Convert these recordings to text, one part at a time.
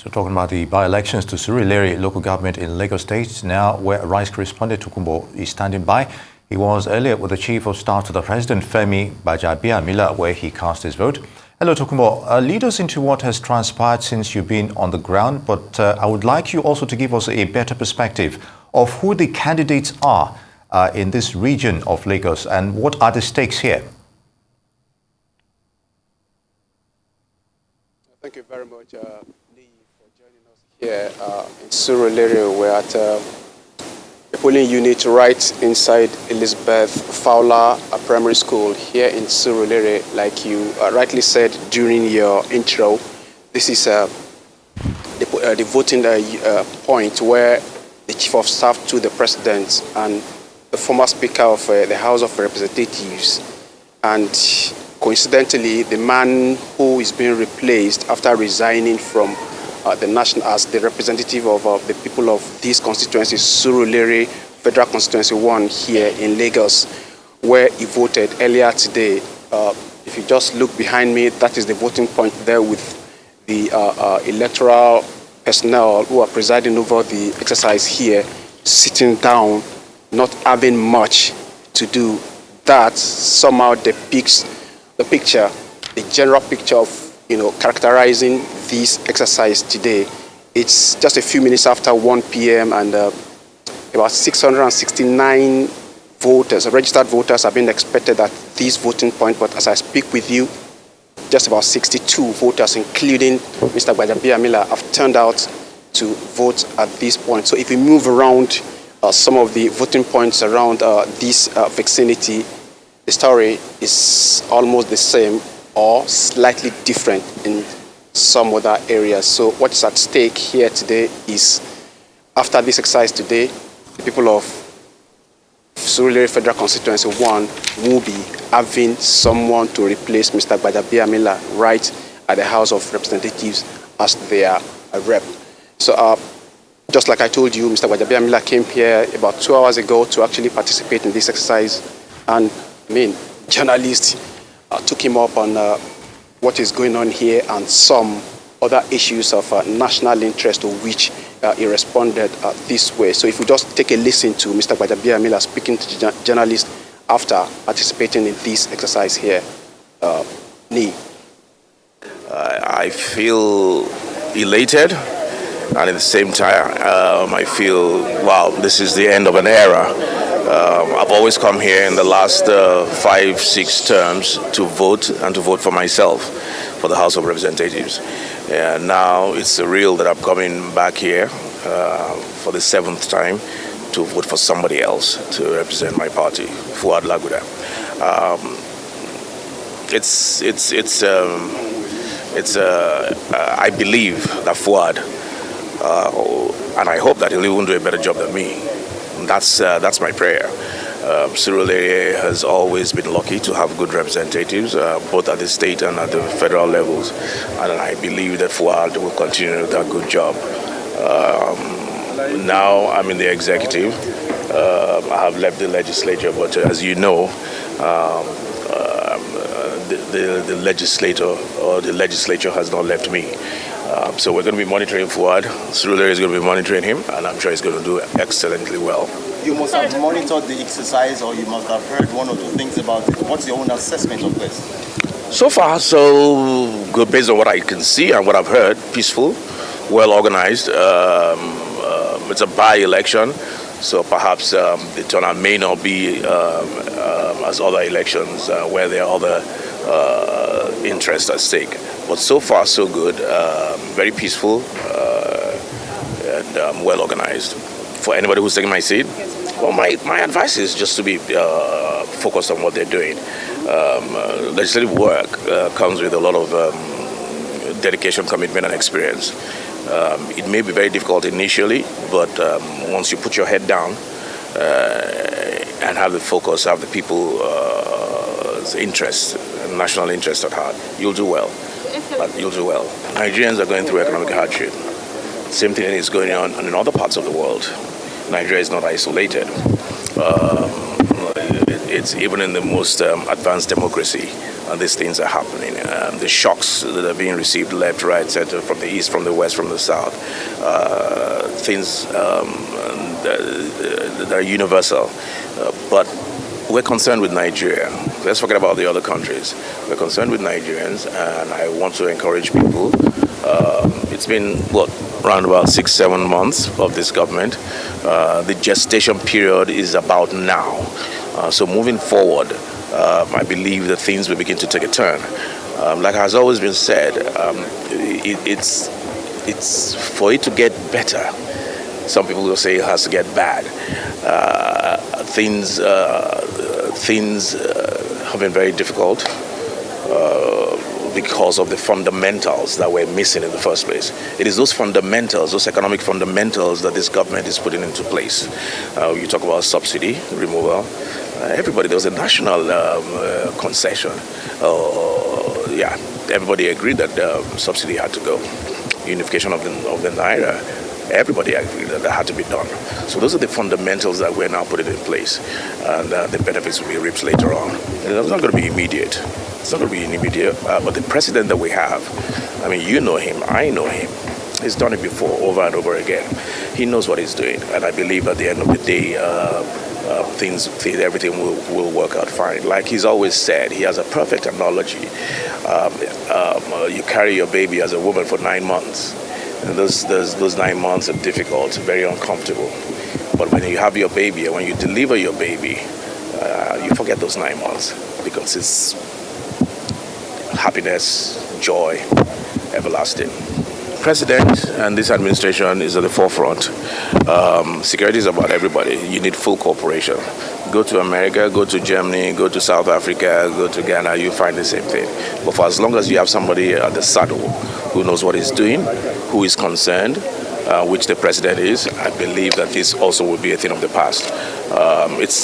So talking about the by-elections to Surulere local government in Lagos State, now where Rice correspondent Tokunbo is standing by. He was earlier with the Chief of Staff to the President, Femi Gbajabiamila, where he cast his vote. Hello, Tokunbo. Lead us into what has transpired since you've been on the ground, but I would like you also to give us a better perspective of who the candidates are in this region of Lagos and what are the stakes here. Thank you very much, Lee, for joining us here in Surulere. We're at a polling unit right inside Elizabeth Fowler Primary School here in Surulere. Like you rightly said during your intro, this is the voting point where the Chief of Staff to the President and the former Speaker of the House of Representatives, and coincidentally, the man who is being replaced after resigning from the national as the representative of the people of this constituency, Surulere Federal Constituency 1 here in Lagos, where he voted earlier today. If you just look behind me, that is the voting point there with the electoral personnel who are presiding over the exercise here, sitting down, not having much to do. That somehow depicts the picture, the general picture of, characterizing this exercise today. It's just a few minutes after 1 p.m. and about 669 voters, registered voters, have been expected at this voting point. But as I speak with you, just about 62 voters, including Mr. Gbajabiamila, have turned out to vote at this point. So if we move around some of the voting points around this vicinity, the story is almost the same or slightly different in some other areas. So what is at stake here today is, after this exercise today, the people of Surulere Federal Constituency 1 will be having someone to replace Mr. Gbajabiamila right at the House of Representatives as their rep. So just like I told you, Mr. Gbajabiamila came here about 2 hours ago to actually participate in this exercise, and journalists took him up on what is going on here and some other issues of national interest, to which he responded this way. So if we just take a listen to Mr. Gbajabiamila speaking to journalists after participating in this exercise here. Nee. I feel elated, and at the same time, I feel, wow, this is the end of an era. I've always come here in the last 5-6 terms to vote, and to vote for myself for the House of Representatives. And now it's surreal that I'm coming back here for the 7th time to vote for somebody else to represent my party, Fuad Laguda. I believe that Fuad, and I hope that he'll even do a better job than me. That's my prayer. Surulere has always been lucky to have good representatives, both at the state and at the federal levels, and I believe that Fuad will continue that good job. Now I'm in the executive. I have left the legislature, but as you know, the legislature has not left me. So we're going to be monitoring Fuad. Surulere is going to be monitoring him, and I'm sure he's going to do excellently well. You must have monitored the exercise, or you must have heard one or two things about it. What's your own assessment of this? So far, so good, based on what I can see and what I've heard. Peaceful, well organized. It's a by-election, so perhaps the turnout may not be as other elections where there are other interests at stake. But so far, so good. Very peaceful and well organized. For anybody who's taking my seat, well, my advice is just to be focused on what they're doing. Legislative work comes with a lot of dedication, commitment, and experience. It may be very difficult initially, but once you put your head down and have the focus, have the people's interest, national interest at heart, you'll do well. You'll do well. Nigerians are going through economic hardship. Same thing is going on in other parts of the world. Nigeria is not isolated. It's even in the most advanced democracy. these things are happening. The shocks that are being received left, right, center, from the east, from the west, from the south, things that are universal. But we're concerned with Nigeria. Let's forget about the other countries. We're concerned with Nigerians, and I want to encourage people. It's been, around about 6-7 months of this government. The gestation period is about now. So moving forward, I believe that things will begin to take a turn. Like has always been said, it's for it to get better. Some people will say it has to get bad. Things have been very difficult because of the fundamentals that we're missing in the first place. It is those fundamentals, those economic fundamentals that this government is putting into place. You talk about subsidy removal. Everybody, there was a national concession. Everybody agreed that subsidy had to go. Unification of the Naira. Everybody agreed that had to be done. So those are the fundamentals that we're now putting in place, and the benefits will be reaped later on. And it's not going to be immediate. It's not going to be immediate, but the president that we have, I mean, you know him, I know him. He's done it before, over and over again. He knows what he's doing, and I believe at the end of the day, everything will work out fine. Like he's always said, he has a perfect analogy. You carry your baby as a woman for 9 months. And those 9 months are difficult, very uncomfortable. But when you have your baby and when you deliver your baby, you forget those 9 months because it's happiness, joy, everlasting. President and this administration is at the forefront. Security is about everybody. You need full cooperation. Go to America, go to Germany, go to South Africa, go to Ghana, you find the same thing. But for as long as you have somebody at the saddle who knows what he's doing, who is concerned, which the president is, I believe that this also will be a thing of the past. It's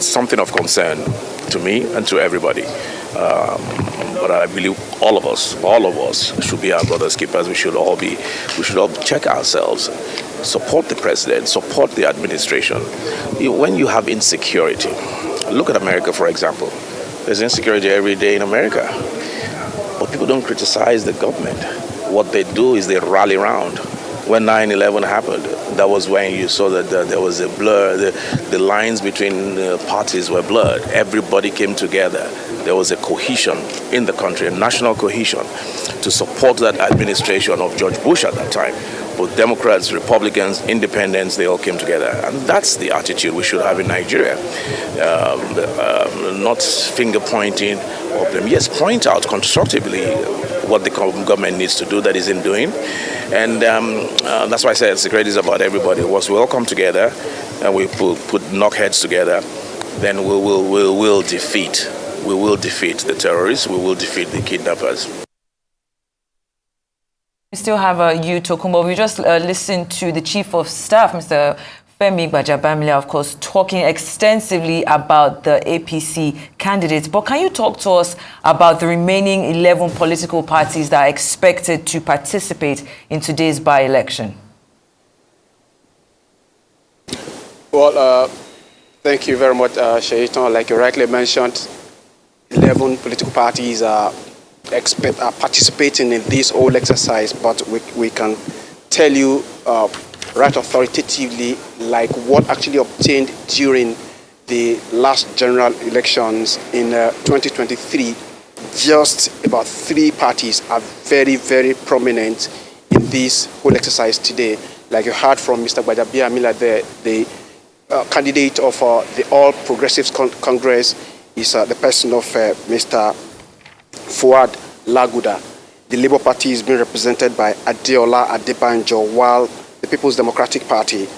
something of concern to me and to everybody. But I believe all of us should be our brother's keepers. We should all check ourselves, support the president, support the administration. When you have insecurity, look at America, for example. There's insecurity every day in America. But people don't criticize the government. What they do is they rally around. When 9/11 happened, that was when you saw that there was a blur. The lines between parties were blurred. Everybody came together. There was a cohesion in the country, a national cohesion, to support that administration of George Bush at that time. Both Democrats, Republicans, Independents, they all came together. And that's the attitude we should have in Nigeria. Not finger-pointing or blame. Yes, point out constructively what the government needs to do that isn't doing. And that's why I said security is about everybody. Once we all come together and we put knock heads together, then we will defeat the terrorists, we will defeat the kidnappers. We still have you, Tokunbo. We just listened to the Chief of Staff, Mr. Femi Gbajabiamila, of course, talking extensively about the APC candidates. But can you talk to us about the remaining 11 political parties that are expected to participate in today's by-election? Well, thank you very much, Shaitan. Like you rightly mentioned, 11 political parties are participating in this whole exercise, but we can tell you right authoritatively, like what actually obtained during the last general elections in 2023, just about 3 parties are very, very prominent in this whole exercise today. Like you heard from Mr. Gbajabiamila there, the candidate of the All Progressives Congress is the person of Mr. Fuad Laguda. The Labour Party is being represented by Adeola Adebanjo, while the People's Democratic Party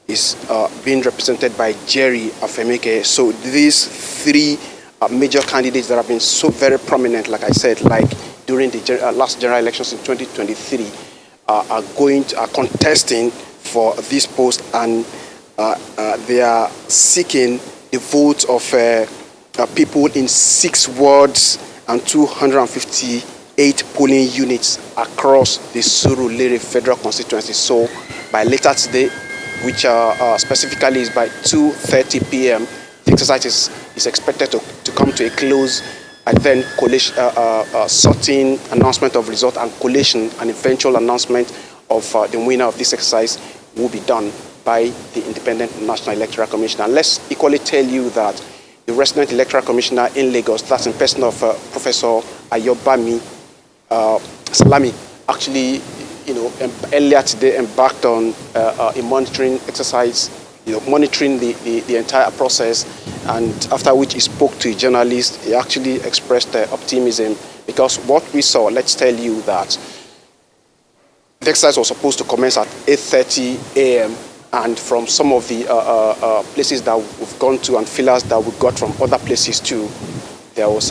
is being represented by Jerry Afemeke. So these 3 major candidates that have been so very prominent, like I said, like during the last general elections in 2023, are contesting for this post, and they are seeking the votes of people in 6 wards and 258 polling units across the Surulere Federal Constituency. So by later today, which specifically is by 2:30 p.m., the exercise is expected to come to a close, and then sorting, announcement of result, and collation, and eventual announcement of the winner of this exercise will be done by the Independent National Electoral Commission. And let's equally tell you that the resident electoral commissioner in Lagos, that's in person of Professor Ayobami Salami, actually, earlier today embarked on a monitoring exercise, monitoring the entire process, and after which he spoke to a journalist. He actually expressed optimism, because what we saw, let's tell you that the exercise was supposed to commence at 8:30 a.m. and from some of the places that we've gone to and fillers that we got from other places too, there was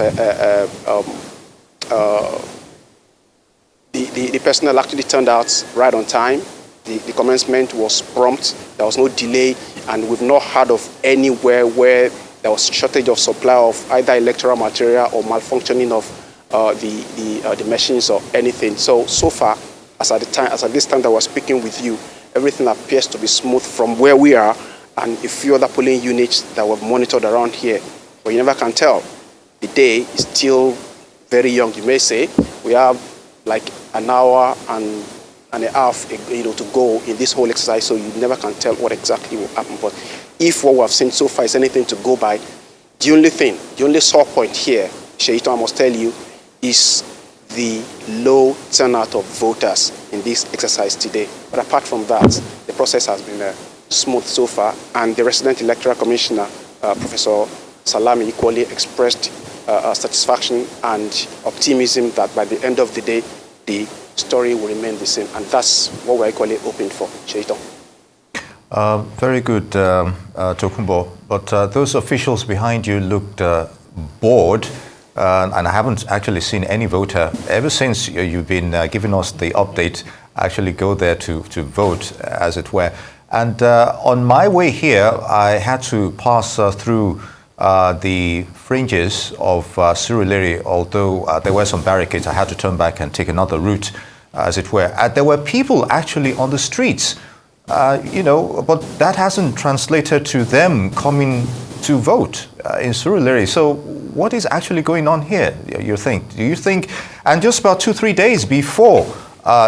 the personnel actually turned out right on time. The commencement was prompt. There was no delay, and we've not heard of anywhere where there was shortage of supply of either electoral material or malfunctioning of the machines or anything. So far, as at this time that we're speaking with you, everything appears to be smooth from where we are and a few other polling units that were monitored around here. But you never can tell. The day is still very young, you may say. We have like an hour and a half, to go in this whole exercise, so you never can tell what exactly will happen. But if what we have seen so far is anything to go by, the only sore point here, Sheito, I must tell you, is the low turnout of voters in this exercise today. But apart from that, the process has been smooth so far, and the resident electoral commissioner, Professor Salami, equally expressed satisfaction and optimism that by the end of the day, the story will remain the same, and that's what we're equally hoping for. Sheito. Very good, Tokunbo. But those officials behind you looked bored, and I haven't actually seen any voter ever since you've been giving us the update actually go there to vote, as it were. And on my way here, I had to pass through the fringes of Surulere, although there were some barricades. I had to turn back and take another route, as it were. There were people actually on the streets, but that hasn't translated to them coming to vote in Surulere. So what is actually going on here, do you think? And just about 2-3 days before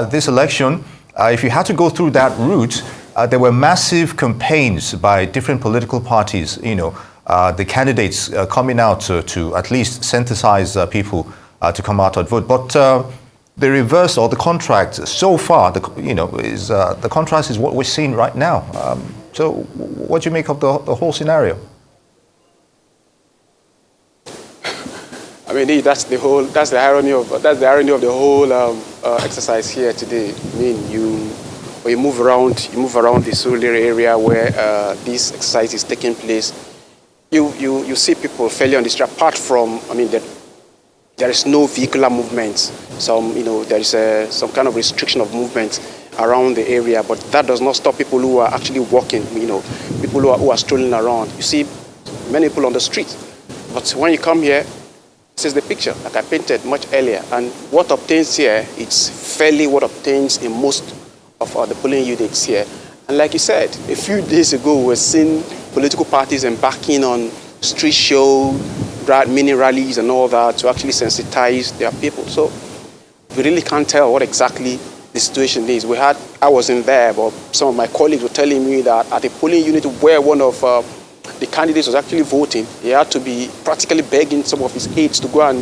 this election, if you had to go through that route, there were massive campaigns by different political parties, the candidates coming out to at least synthesize people to come out and vote. But the reverse, or the contract so far, the contrast is what we're seeing right now. So what do you make of the whole scenario? I mean, that's the irony of the whole exercise here today. I mean, when you move around the Surulere area where this exercise is taking place, you see people fairly on the street. Apart from, there is no vehicular movement. There is some kind of restriction of movement around the area, but that does not stop people who are actually walking. People who are strolling around. You see many people on the street, but when you come here, this is the picture like I painted much earlier. And what obtains here, it's fairly what obtains in most of the polling units here. And like you said, a few days ago, we were seeing political parties embarking on street show, mini rallies and all that to actually sensitize their people. So we really can't tell what exactly the situation is. I wasn't there, but some of my colleagues were telling me that at a polling unit where one of the candidates was actually voting, he had to be practically begging some of his aides to go and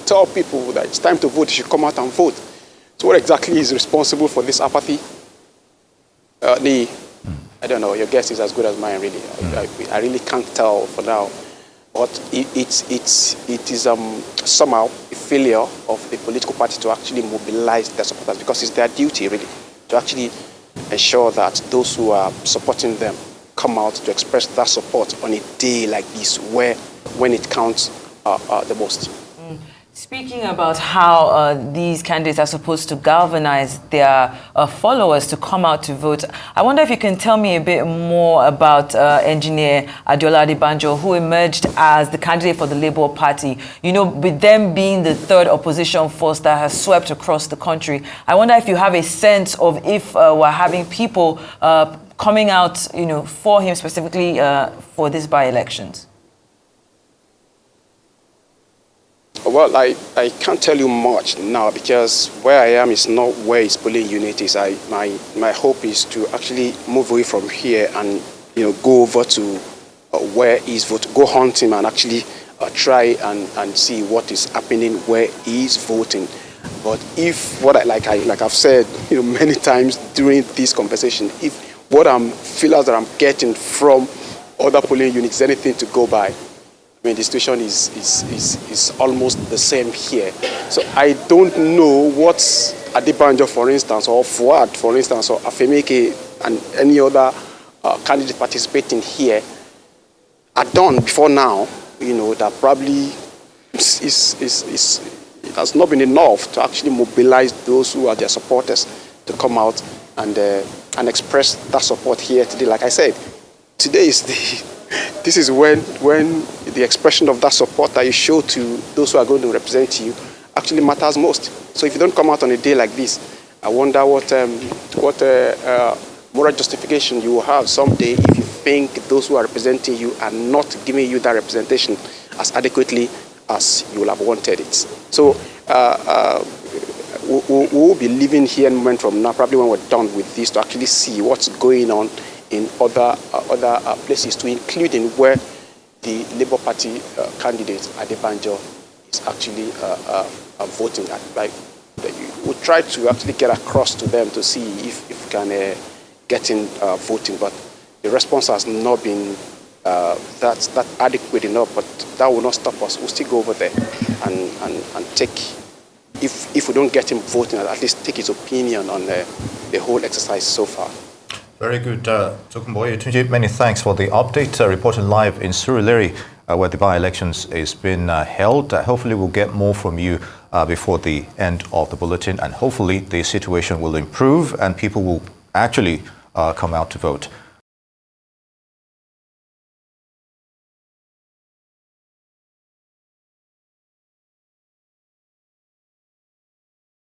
tell people that it's time to vote, you should come out and vote. So what exactly is responsible for this apathy? I don't know, your guess is as good as mine, really. I really can't tell for now. But it is somehow a failure of the political party to actually mobilize their supporters, because it's their duty, really, to actually ensure that those who are supporting them come out to express that support on a day like this, when it counts the most. Speaking about how these candidates are supposed to galvanize their followers to come out to vote, I wonder if you can tell me a bit more about Engineer Adeola Adebanjo, who emerged as the candidate for the Labour Party. With them being the third opposition force that has swept across the country, I wonder if you have a sense of if we're having people coming out, for him specifically for these by-elections. Well, I can't tell you much now because where I am is not where his polling unit is. My hope is to actually move away from here and go over to where he's voting, go hunt him and actually try and see what is happening where he's voting. But if like I've said many times during this conversation, if what feelers that I'm getting from other polling units is anything to go by, I mean, the situation is almost the same here. So I don't know what Adebanjo, for instance, or Fuad, for instance, or Afemeke and any other candidate participating here are done before now, that probably it has not been enough to actually mobilize those who are their supporters to come out and express that support here today. Like I said, today is this is when the expression of that support that you show to those who are going to represent you actually matters most. So if you don't come out on a day like this, I wonder what moral justification you will have someday if you think those who are representing you are not giving you that representation as adequately as you will have wanted it. So we will be living here a moment from now, probably when we're done with this, to actually see what's going on in other places, to include in where the Labour Party candidate Adebanjo is actually voting at. Like, we'll try to actually get across to them to see if we can get in voting, but the response has not been that adequate enough. But that will not stop us. We'll still go over there and take, if we don't get him voting, at least take his opinion on the whole exercise so far. Very good, Tokunbo Yetunji. Many thanks for the update. Reporting live in Surulere, where the by-elections is being held. Hopefully we'll get more from you before the end of the bulletin, and hopefully the situation will improve and people will actually come out to vote.